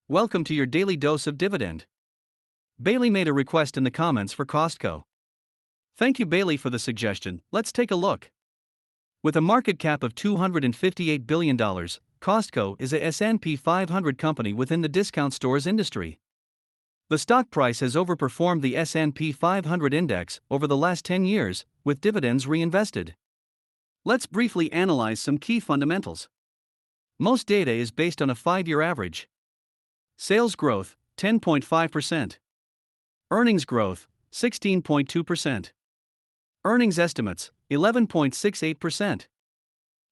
Welcome to your daily dose of dividend. Bailey made a request in the comments for Costco. Thank you, Bailey, for the suggestion. Let's take a look. With a market cap of $258 billion, Costco is a S&P 500 company within the discount stores industry. The stock price has overperformed the S&P 500 index over the last 10 years, with dividends reinvested. Let's briefly analyze some key fundamentals. Most data is based on a 5-year average. Sales growth, 10.5%. Earnings growth, 16.2%. Earnings estimates, 11.68%.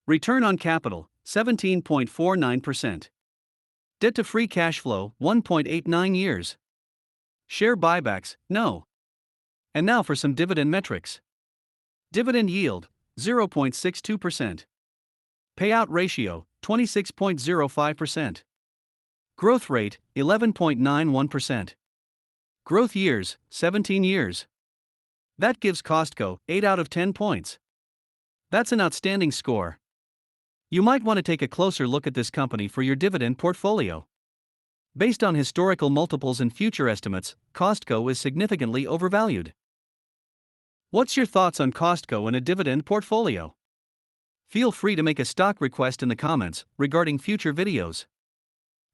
Return on capital, 17.49%. Debt to free cash flow, 1.89 years. Share buybacks, no. And now for some dividend metrics. Dividend yield, 0.62%. Payout ratio, 26.05%. Growth rate, 11.91%. Growth years, 17 years. That gives Costco 8 out of 10 points. That's an outstanding score. You might want to take a closer look at this company for your dividend portfolio. Based on historical multiples and future estimates, Costco is significantly overvalued. What's your thoughts on Costco and a dividend portfolio? Feel free to make a stock request in the comments regarding future videos.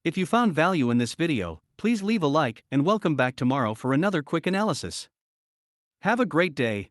If you found value in this video, please leave a like and welcome back tomorrow for another quick analysis. Have a great day.